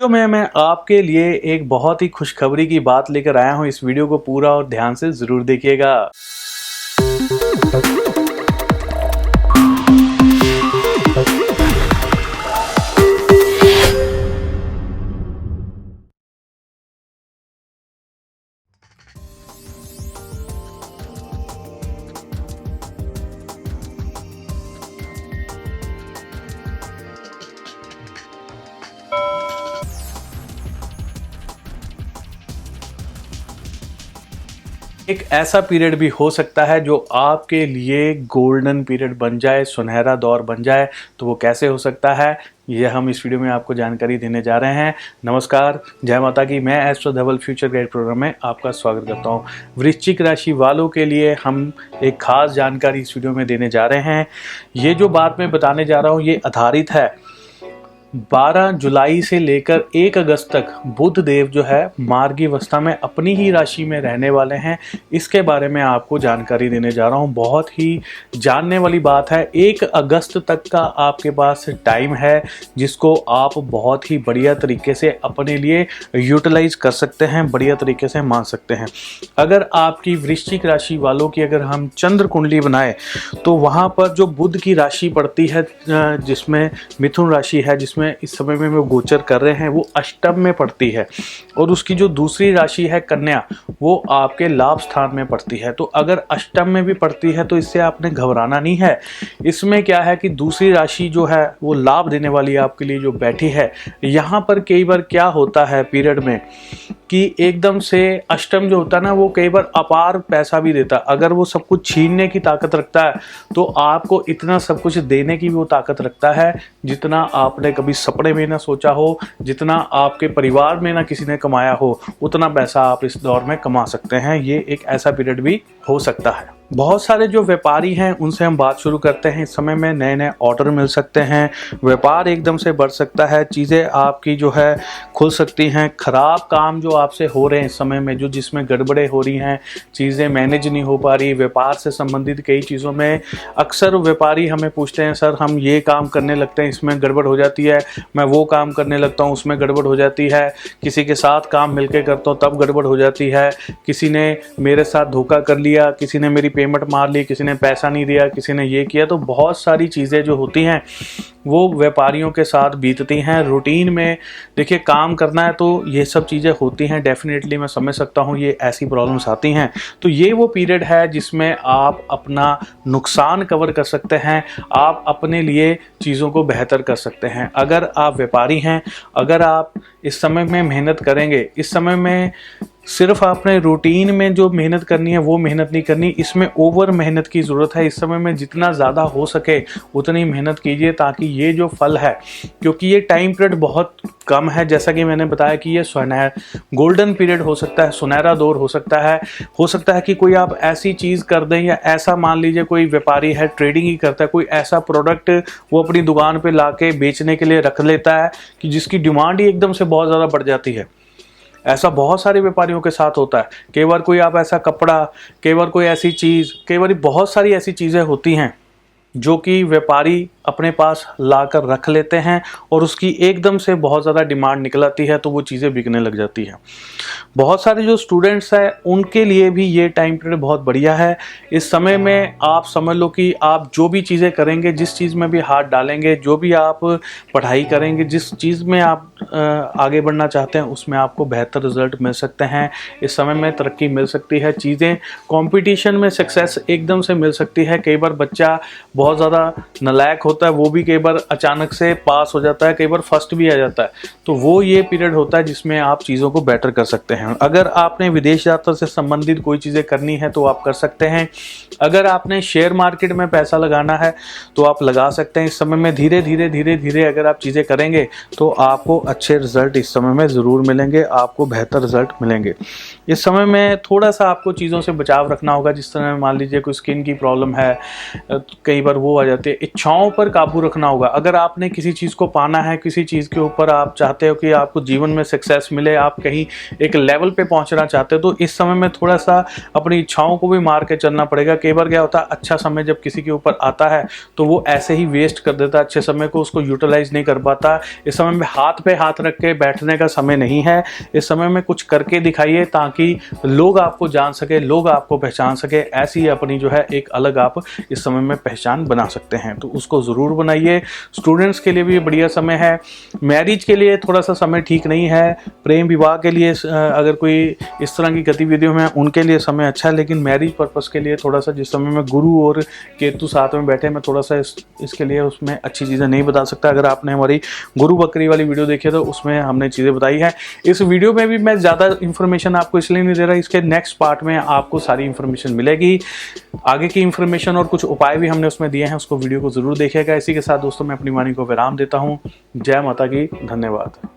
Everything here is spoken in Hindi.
तो मैं आपके लिए एक बहुत ही खुशखबरी की बात लेकर आया हूं। इस वीडियो को पूरा और ध्यान से ज़रूर देखिएगा। एक ऐसा पीरियड भी हो सकता है जो आपके लिए गोल्डन पीरियड बन जाए, सुनहरा दौर बन जाए। तो वो कैसे हो सकता है, ये हम इस वीडियो में आपको जानकारी देने जा रहे हैं। नमस्कार, जय माता की। मैं एस्ट्रो धवल फ्यूचर गाइड प्रोग्राम में आपका स्वागत करता हूँ। वृश्चिक राशि वालों के लिए हम एक खास जानकारी इस वीडियो में देने जा रहे हैं। ये जो बात मैं बताने जा रहा हूँ ये आधारित है 12 जुलाई से लेकर 1 अगस्त तक बुध देव जो है मार्गी अवस्था में अपनी ही राशि में रहने वाले हैं। इसके बारे में आपको जानकारी देने जा रहा हूं। बहुत ही जानने वाली बात है। 1 अगस्त तक का आपके पास टाइम है जिसको आप बहुत ही बढ़िया तरीके से अपने लिए यूटिलाइज कर सकते हैं, बढ़िया तरीके से मान सकते हैं। अगर आपकी वृश्चिक राशि वालों की अगर हम चंद्र कुंडली बनाए तो वहाँ पर जो बुध की राशि पड़ती है, जिसमें मिथुन राशि है, जिसमें इस समय में वो गोचर कर रहे हैं, वो अष्टम में पड़ती है। और उसकी जो दूसरी राशि है कन्या, वो आपके लाभ स्थान में पड़ती है। तो अगर अष्टम में भी पड़ती है तो इससे आपने घबराना नहीं है। इसमें क्या है कि दूसरी राशि जो है वो लाभ देने वाली आपके लिए जो बैठी है। यहाँ पर कई बार क्या होता है पीरियड में कि एकदम से अष्टम जो होता है ना, वो कई बार अपार पैसा भी देता है। अगर वो सब कुछ छीनने की ताकत रखता है तो आपको इतना सब कुछ देने की वो ताकत रखता है जितना आपने कभी सपने में ना सोचा हो, जितना आपके परिवार में ना किसी ने कमाया हो, उतना पैसा आप इस दौर में कमा सकते हैं। ये एक ऐसा पीरियड भी हो सकता है। बहुत सारे जो व्यापारी हैं उनसे हम बात शुरू करते हैं। इस समय में नए नए ऑर्डर मिल सकते हैं, व्यापार एकदम से बढ़ सकता है, चीज़ें आपकी जो है खुल सकती हैं। खराब काम जो आपसे हो रहे हैं इस समय में, जो जिसमें गड़बड़े हो रही हैं, चीज़ें मैनेज नहीं हो पा रही, व्यापार से संबंधित कई चीज़ों में अक्सर व्यापारी हमें पूछते हैं, सर हम ये काम करने लगते हैं इसमें गड़बड़ हो जाती है, मैं वो काम करने लगता हूँ उसमें गड़बड़ हो जाती है, किसी के साथ काम मिलकर करता हूँ तब गड़बड़ हो जाती है, किसी ने मेरे साथ धोखा कर लिया, किसी ने मेरी पेमेंट मार ली, किसी ने पैसा नहीं दिया, किसी ने ये किया। तो बहुत सारी चीज़ें जो होती हैं वो व्यापारियों के साथ बीतती हैं। रूटीन में देखिए काम करना है तो ये सब चीज़ें होती हैं। डेफिनेटली मैं समझ सकता हूँ ये ऐसी प्रॉब्लम्स आती हैं। तो ये वो पीरियड है जिसमें आप अपना नुकसान कवर कर सकते हैं, आप अपने लिए चीज़ों को बेहतर कर सकते हैं। अगर आप व्यापारी हैं, अगर आप इस समय में मेहनत करेंगे, इस समय में सिर्फ आपने रूटीन में जो मेहनत करनी है वो मेहनत नहीं करनी, इसमें ओवर मेहनत की ज़रूरत है। इस समय में जितना ज़्यादा हो सके उतनी मेहनत कीजिए ताकि ये जो फल है, क्योंकि ये टाइम पीरियड बहुत कम है, जैसा कि मैंने बताया कि ये गोल्डन पीरियड हो सकता है, सुनहरा दौर हो सकता है। हो सकता है कि कोई आप ऐसी चीज़ कर दें, या ऐसा मान लीजिए कोई व्यापारी है ट्रेडिंग ही करता है, कोई ऐसा प्रोडक्ट वो अपनी दुकान पर ला के बेचने के लिए रख लेता है कि जिसकी डिमांड ही एकदम से बहुत ज़्यादा बढ़ जाती है। ऐसा बहुत सारे व्यापारियों के साथ होता है। कई बार कोई आप ऐसा कपड़ा, कई बार कोई ऐसी चीज़, कई बार बहुत सारी ऐसी चीज़ें होती हैं जो कि व्यापारी अपने पास लाकर रख लेते हैं और उसकी एकदम से बहुत ज़्यादा डिमांड निकल आती है तो वो चीज़ें बिकने लग जाती हैं। बहुत सारे जो स्टूडेंट्स हैं उनके लिए भी ये टाइम पीरियड बहुत बढ़िया है। इस समय में आप समझ लो कि आप जो भी चीज़ें करेंगे, जिस चीज़ में भी हाथ डालेंगे, जो भी आप पढ़ाई करेंगे, जिस चीज़ में आप आगे बढ़ना चाहते हैं उसमें आपको बेहतर रिजल्ट मिल सकते हैं। इस समय में तरक्की मिल सकती है, चीज़ें कंपटीशन में सक्सेस एकदम से मिल सकती है। कई बार बच्चा बहुत ज़्यादा नालायक होता है, वो भी कई बार अचानक से पास हो जाता है, कई बार फर्स्ट भी आ जाता है। तो वो ये पीरियड होता है जिसमें आप चीज़ों को बेटर कर सकते हैं। अगर आपने विदेश यात्रा से संबंधित कोई चीज़ें करनी है तो आप कर सकते हैं। अगर आपने शेयर मार्केट में पैसा लगाना है तो आप लगा सकते हैं। इस समय में धीरे धीरे अगर आप चीज़ें करेंगे तो आपको अच्छे रिजल्ट इस समय में ज़रूर मिलेंगे, आपको बेहतर रिजल्ट मिलेंगे। इस समय में थोड़ा सा आपको चीज़ों से बचाव रखना होगा। जिस तरह मान लीजिए कोई स्किन की प्रॉब्लम है, कई बार वो आ जाती है। इच्छाओं पर काबू रखना होगा। अगर आपने किसी चीज़ को पाना है, किसी चीज़ के ऊपर आप चाहते हो कि आपको जीवन में सक्सेस मिले, आप कहीं एक लेवल पे पहुंचना चाहते हो, तो इस समय में थोड़ा सा अपनी इच्छाओं को भी मार के चलना पड़ेगा। कई बार क्या होता है, अच्छा समय जब किसी के ऊपर आता है तो वो ऐसे ही वेस्ट कर देता है, अच्छे समय को उसको यूटिलाइज नहीं कर पाता। इस समय में हाथ पे हाथ रख के बैठने का समय नहीं है। इस समय में कुछ करके दिखाइए ताकि लोग आपको जान सके, लोग आपको पहचान सके। ऐसी अपनी जो है एक अलग आप इस समय में पहचान बना सकते हैं, तो उसको ज़रूर बनाइए। स्टूडेंट्स के लिए भी बढ़िया समय है। मैरिज के लिए थोड़ा सा समय ठीक नहीं है। प्रेम विवाह के लिए अगर कोई इस तरह की गतिविधियों में उनके लिए समय अच्छा है, लेकिन मैरिज पर्पस के लिए थोड़ा सा, जिस समय में गुरु और केतु साथ में बैठे, मैं थोड़ा सा इसके लिए उसमें अच्छी चीज़ें नहीं बता सकता। अगर आपने हमारी गुरु बकरी वाली वीडियो देखी है तो उसमें हमने चीज़ें बताई है। इस वीडियो में भी मैं ज़्यादा इन्फॉर्मेशन आपको इसलिए नहीं दे रहा, इसके नेक्स्ट पार्ट में आपको सारी इन्फॉर्मेशन मिलेगी। आगे की इन्फॉर्मेशन और कुछ उपाय भी हमने उसमें दिए हैं, उसको वीडियो को ज़रूर देखिएगा। इसी के साथ दोस्तों मैं अपनी वाणी को विराम देता हूँ। जय माता की, धन्यवाद।